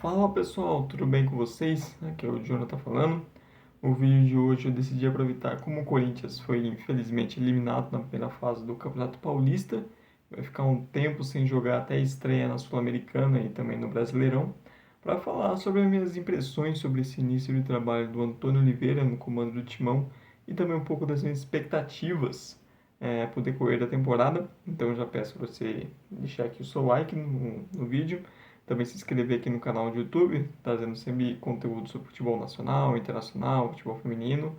Fala pessoal, tudo bem com vocês? Aqui é o Jonathan falando. O vídeo de hoje eu decidi aproveitar como o Corinthians foi infelizmente eliminado na primeira fase do Campeonato Paulista. Vai ficar um tempo sem jogar até a estreia na Sul-Americana e também no Brasileirão, para falar sobre as minhas impressões sobre esse início de trabalho do Antônio Oliveira no comando do Timão e também um pouco das minhas expectativas para o decorrer da temporada. Então eu já peço para você deixar aqui o seu like no vídeo, também se inscrever aqui no canal do YouTube, trazendo sempre conteúdo sobre futebol nacional, internacional, futebol feminino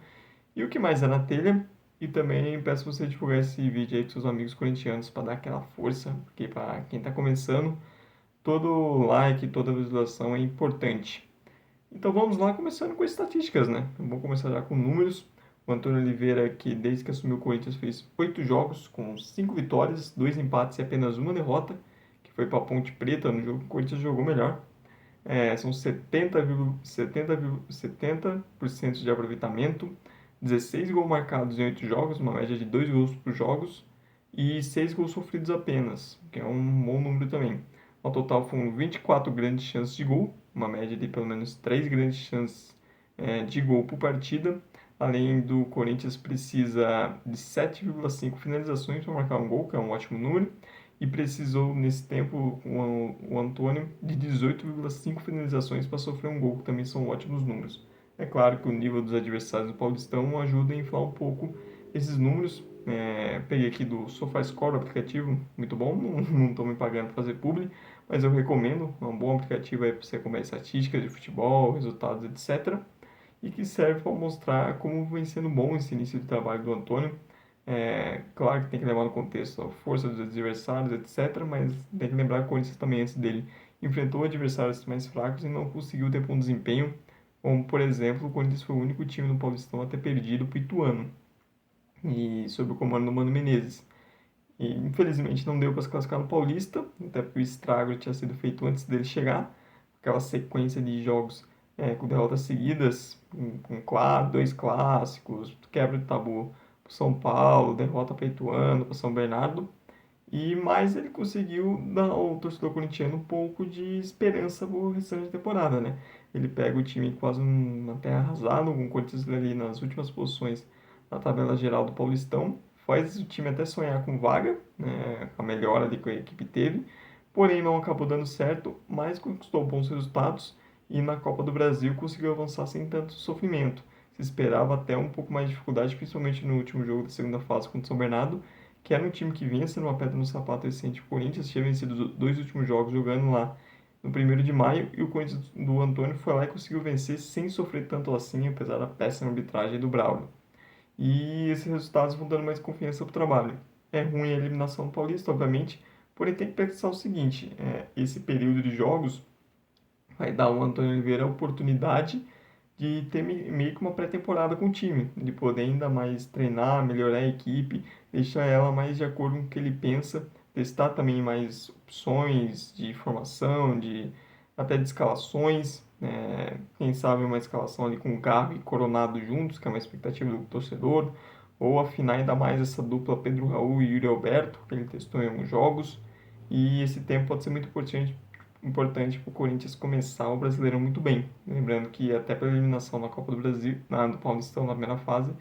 e o que mais é na telha. E também peço você divulgar esse vídeo aí com seus amigos corintianos para dar aquela força, porque para quem está começando, todo like, toda visualização é importante. Então vamos lá, começando com estatísticas, né? Vamos começar já com números. O Antônio Oliveira, que desde que assumiu o Corinthians fez 8 jogos, com 5 vitórias, 2 empates e apenas uma derrota, que foi para a Ponte Preta, no jogo que o Corinthians jogou melhor. São 70% de aproveitamento, 16 gols marcados em 8 jogos, uma média de 2 gols por jogos, e 6 gols sofridos apenas, que é um bom número também. Ao total foram 24 grandes chances de gol, uma média de pelo menos 3 grandes chances de gol por partida. Além do Corinthians precisa de 7,5 finalizações para marcar um gol, que é um ótimo número, e precisou, nesse tempo, o Antônio, de 18,5 finalizações para sofrer um gol, que também são ótimos números. É claro que o nível dos adversários do Paulistão ajuda a inflar um pouco esses números. Peguei aqui do SofaScore, o aplicativo, muito bom, não estou me pagando para fazer publi, mas eu recomendo, é um bom aplicativo aí para você acompanhar estatísticas de futebol, resultados, etc. E que serve para mostrar como vem sendo bom esse início de trabalho do Antônio. Claro que tem que levar no contexto a força dos adversários, etc. Mas tem que lembrar que o Corinthians também, antes dele, enfrentou adversários mais fracos e não conseguiu ter bom desempenho. Como, por exemplo, o Corinthians foi o único time no Paulistão a ter perdido para o Ituano, e sob o comando do Mano Menezes. E infelizmente não deu para se classificar no Paulista, até porque o estrago tinha sido feito antes dele chegar. Aquela sequência de jogos com derrotas seguidas, dois clássicos, quebra de tabu para São Paulo, derrota para Ituano, para São Bernardo. E mais ele conseguiu dar ao torcedor corintiano um pouco de esperança para o restante da temporada, né? Ele pega o time quase uma terra arrasada, com o Corinthians ali nas últimas posições na tabela geral do Paulistão, faz o time até sonhar com vaga, né, a melhora ali que a equipe teve, porém não acabou dando certo, mas conquistou bons resultados e na Copa do Brasil conseguiu avançar sem tanto sofrimento. Se esperava até um pouco mais de dificuldade, principalmente no último jogo da segunda fase contra o São Bernardo, que era um time que vinha sendo uma pedra no sapato recente. O Corinthians tinha vencido os dois últimos jogos jogando lá no 1º de maio, e o Corinthians do Antônio foi lá e conseguiu vencer sem sofrer tanto assim, apesar da péssima arbitragem do Braulio. E esses resultados vão dando mais confiança para o trabalho. É ruim a eliminação do Paulista, obviamente, porém tem que pensar o seguinte, esse período de jogos vai dar ao Antônio Oliveira a oportunidade de ter meio que uma pré-temporada com o time, de poder ainda mais treinar, melhorar a equipe, deixar ela mais de acordo com o que ele pensa, testar também mais opções de formação, até de escalações, quem sabe uma escalação ali com o Garro e Coronado juntos, que é uma expectativa do torcedor, ou afinar ainda mais essa dupla Pedro Raul e Yuri Alberto, que ele testou em alguns jogos, e esse tempo pode ser muito importante para o Corinthians começar o Brasileirão muito bem. Lembrando que até pela eliminação na Copa do Brasil, do Paulistão na primeira fase,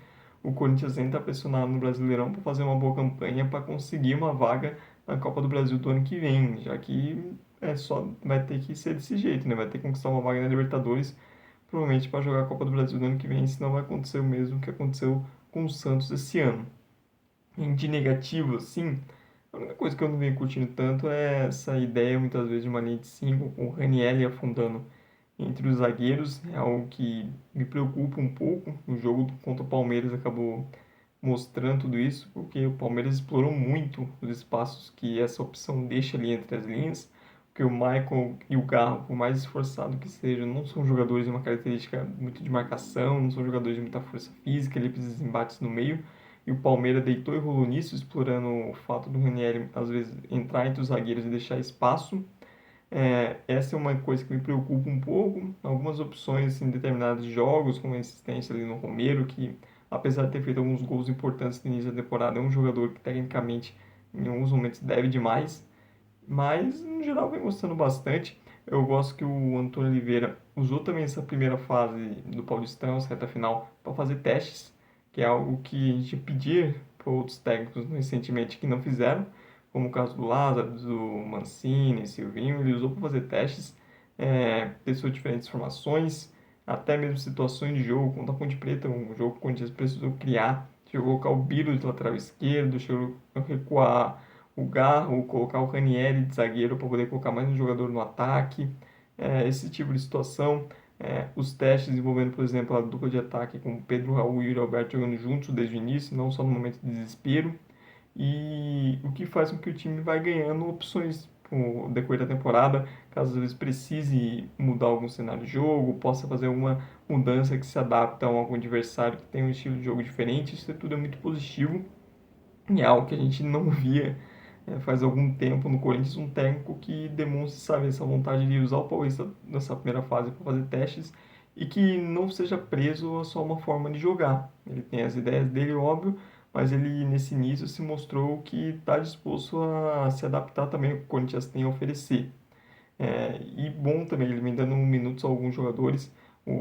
o Corinthians entra pressionado no Brasileirão para fazer uma boa campanha para conseguir uma vaga na Copa do Brasil do ano que vem, já que só vai ter que ser desse jeito, né? Vai ter que conquistar uma vaga na Libertadores, provavelmente para jogar a Copa do Brasil do ano que vem, senão vai acontecer o mesmo que aconteceu com o Santos esse ano. De negativo, assim, a única coisa que eu não venho curtindo tanto é essa ideia, muitas vezes, de uma linha de 5 com o Ranieri afundando entre os zagueiros. É algo que me preocupa um pouco. O jogo contra o Palmeiras acabou mostrando tudo isso, porque o Palmeiras explorou muito os espaços que essa opção deixa ali entre as linhas. Porque o Michael e o Garro, por mais esforçado que sejam, não são jogadores de uma característica muito de marcação, não são jogadores de muita força física, ele precisa de embates no meio. E o Palmeiras deitou e rolou nisso, explorando o fato do Ranieri, às vezes, entrar entre os zagueiros e deixar espaço. Essa é uma coisa que me preocupa um pouco. Algumas opções assim, em determinados jogos, como a insistência ali no Romero, que apesar de ter feito alguns gols importantes no início da temporada, é um jogador que tecnicamente em alguns momentos deve demais. mas no geral vem gostando bastante. Eu gosto que o Antônio Oliveira usou também essa primeira fase do Paulistão, essa reta final, para fazer testes, que é algo que a gente pedia para outros técnicos recentemente que não fizeram, como o caso do Lázaro, do Mancini, Silvinho, ele usou para fazer testes, testou diferentes formações, até mesmo situações de jogo, contra a Ponte Preta, um jogo que o Corinthians precisou criar, chegou a colocar o Biro de lateral esquerdo, chegou a recuar o Garro, colocar o Ranieri de zagueiro para poder colocar mais um jogador no ataque, esse tipo de situação. Os testes envolvendo, por exemplo, a dupla de ataque com o Pedro Raul e o Yuri Alberto jogando juntos desde o início, não só no momento de desespero, e o que faz com que o time vai ganhando opções no decorrer da temporada, caso às vezes precise mudar algum cenário de jogo, possa fazer alguma mudança que se adapta a algum adversário que tem um estilo de jogo diferente, isso tudo é muito positivo e é algo que a gente não via faz algum tempo no Corinthians, um técnico que demonstre, sabe, essa vontade de usar o Paulista nessa primeira fase para fazer testes e que não seja preso a só uma forma de jogar. Ele tem as ideias dele, óbvio, mas ele nesse início se mostrou que está disposto a se adaptar também ao que o Corinthians tem a oferecer. E bom também, ele vem dando minutos a alguns jogadores,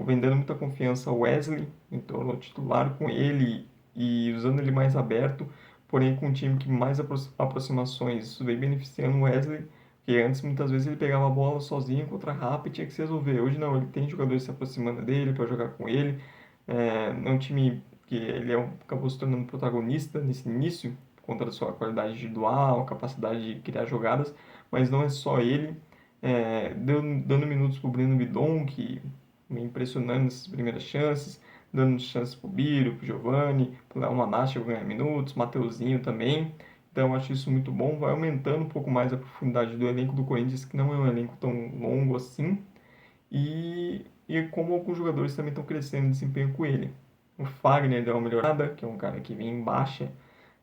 vem dando muita confiança ao Wesley, então no titular com ele e usando ele mais aberto, porém com um time que mais aproximações, isso vem beneficiando o Wesley, porque antes muitas vezes ele pegava a bola sozinho contra a Rapa e tinha que se resolver. Hoje não, ele tem jogadores se aproximando dele para jogar com ele, é um time que ele acabou se tornando protagonista nesse início, por conta da sua qualidade individual, capacidade de criar jogadas, mas não é só ele dando minutos para o Breno Bidon, que me impressionando nessas primeiras chances, dando chances para o Biro, para o Giovani, para o Léo Manache ganhar minutos, Mateuzinho também. Então eu acho isso muito bom, vai aumentando um pouco mais a profundidade do elenco do Corinthians, que não é um elenco tão longo assim, e como alguns jogadores também estão crescendo em desempenho com ele. O Fagner deu uma melhorada, que é um cara que vem em baixa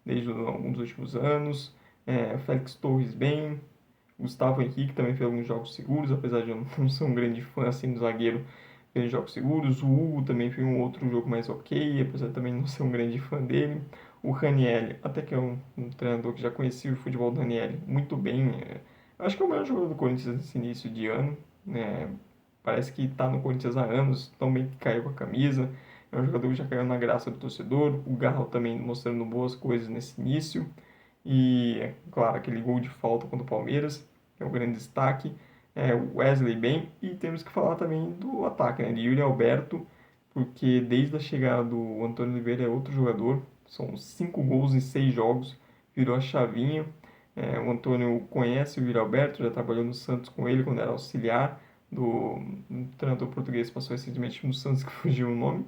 desde alguns últimos anos. O Félix Torres bem, Gustavo Henrique também fez alguns jogos seguros, apesar de eu não ser um grande fã assim do zagueiro, fez jogos seguros. O Hugo também fez um outro jogo mais ok, apesar de também não ser um grande fã dele. O Ranieri, até que é um treinador que já conhecia o futebol do Ranieri muito bem. Eu acho que é o melhor jogador do Corinthians nesse início de ano. Né? Parece que está no Corinthians há anos, tão bem que caiu com a camisa. É um jogador que já caiu na graça do torcedor. O Garro também mostrando boas coisas nesse início. E, claro, aquele gol de falta contra o Palmeiras, que é o grande destaque. O Wesley bem. E temos que falar também do ataque, né? De Yuri Alberto, porque desde a chegada do Antônio Oliveira é outro jogador. São 5 gols em 6 jogos. Virou a chavinha. O Antônio conhece o Yuri Alberto, já trabalhou no Santos com ele quando era auxiliar do treinador português, passou recentemente no Santos, que fugiu o nome.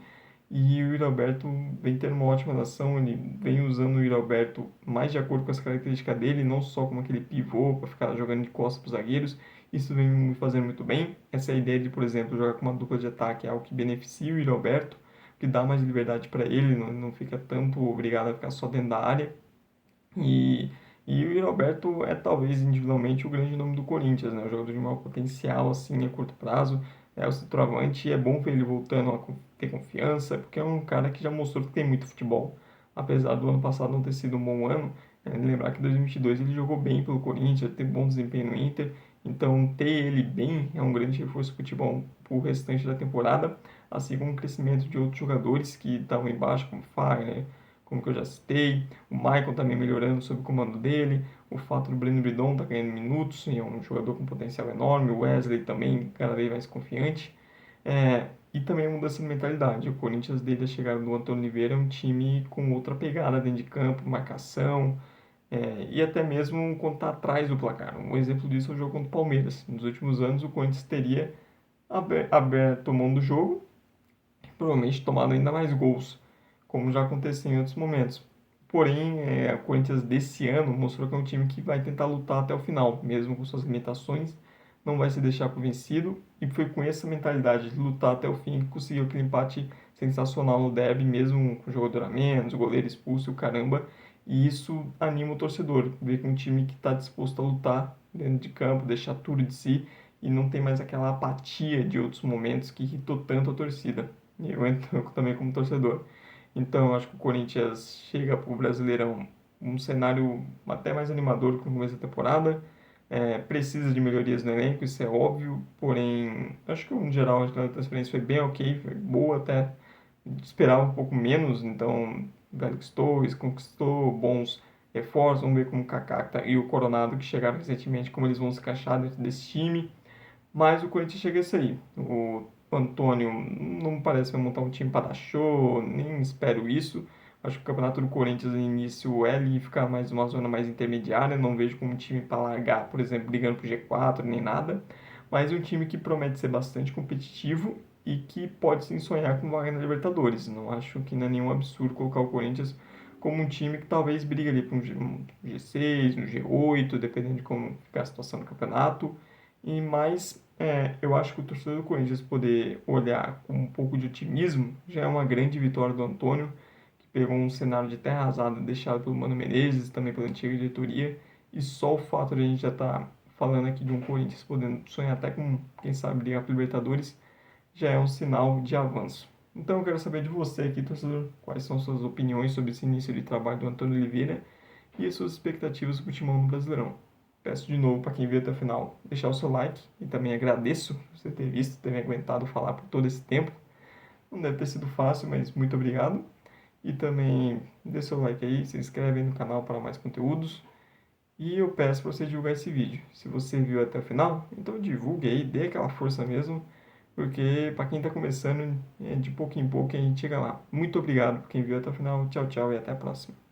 E o Yuri Alberto vem tendo uma ótima nação, ele vem usando o Yuri Alberto mais de acordo com as características dele, não só como aquele pivô para ficar jogando de costas para os zagueiros. Isso vem me fazendo muito bem. Essa é a ideia de, por exemplo, jogar com uma dupla de ataque, é algo que beneficia o Yuri Alberto, que dá mais liberdade para ele, não fica tanto obrigado a ficar só dentro da área. E, e o Yuri Alberto é talvez individualmente o grande nome do Corinthians, né? Um jogador de maior potencial assim a curto prazo. É o centroavante e é bom ver ele voltando a ter confiança, porque é um cara que já mostrou que tem muito futebol. Apesar do ano passado não ter sido um bom ano, lembrar que em 2022 ele jogou bem pelo Corinthians, teve bom desempenho no Inter. Então ter ele bem é um grande reforço do futebol para o restante da temporada, assim como o crescimento de outros jogadores que estavam embaixo, como Fagner, como que eu já citei, o Maicon também melhorando sob o comando dele, o fato do Breno Bridon tá ganhando minutos e é um jogador com potencial enorme, o Wesley também cada vez mais confiante, e também a mudança de mentalidade. O Corinthians, desde a chegada do Antônio Oliveira, é um time com outra pegada dentro de campo, marcação, e até mesmo quando está atrás do placar. Um exemplo disso é o jogo contra o Palmeiras. Nos últimos anos, o Corinthians teria aberto mão do jogo, provavelmente tomado ainda mais gols, como já aconteceu em outros momentos. Porém, o Corinthians desse ano mostrou que é um time que vai tentar lutar até o final, mesmo com suas limitações, não vai se deixar por vencido, e foi com essa mentalidade de lutar até o fim que conseguiu aquele empate sensacional no derby, mesmo com o jogador a menos, o goleiro expulso e o caramba, e isso anima o torcedor, ver que um time que está disposto a lutar dentro de campo, deixar tudo de si, e não tem mais aquela apatia de outros momentos que irritou tanto a torcida. E eu entro também como torcedor. Então, eu acho que o Corinthians chega para o Brasileirão um cenário até mais animador que no começo da temporada. Precisa de melhorias no elenco, isso é óbvio, porém, acho que no geral a transferência foi bem ok, foi boa até, esperava um pouco menos, então o Félix Torres conquistou bons reforços, vamos ver como o Kaká e o Coronado que chegaram recentemente, como eles vão se encaixar dentro desse time, mas o Corinthians chega a sair. O Antônio não parece que vai montar um time para dar show, nem espero isso. Acho que o campeonato do Corinthians no início é ali ficar mais uma zona mais intermediária. Não vejo como um time para largar, por exemplo, brigando pro G4 nem nada. Mas um time que promete ser bastante competitivo e que pode sim sonhar com vaga na Libertadores. Não acho que não é nenhum absurdo colocar o Corinthians como um time que talvez brigue ali para um G6, um G8, dependendo de como ficar a situação do campeonato. E mais, eu acho que o torcedor do Corinthians poder olhar com um pouco de otimismo já é uma grande vitória do Antônio, que pegou um cenário de terra arrasada deixado pelo Mano Menezes, também pela antiga diretoria, e só o fato de a gente já estar falando aqui de um Corinthians podendo sonhar até com, quem sabe, brigar para Libertadores, já é um sinal de avanço. Então eu quero saber de você aqui, torcedor, quais são suas opiniões sobre esse início de trabalho do Antônio Oliveira e as suas expectativas para o Timão no Brasileirão. Peço de novo para quem viu até o final deixar o seu like e também agradeço por você ter visto, ter me aguentado falar por todo esse tempo. Não deve ter sido fácil, mas muito obrigado. E também dê seu like aí, se inscreve aí no canal para mais conteúdos. E eu peço para você divulgar esse vídeo. Se você viu até o final, então divulgue aí, dê aquela força mesmo, porque para quem está começando, de pouco em pouco a gente chega lá. Muito obrigado por quem viu até o final. Tchau, tchau e até a próxima.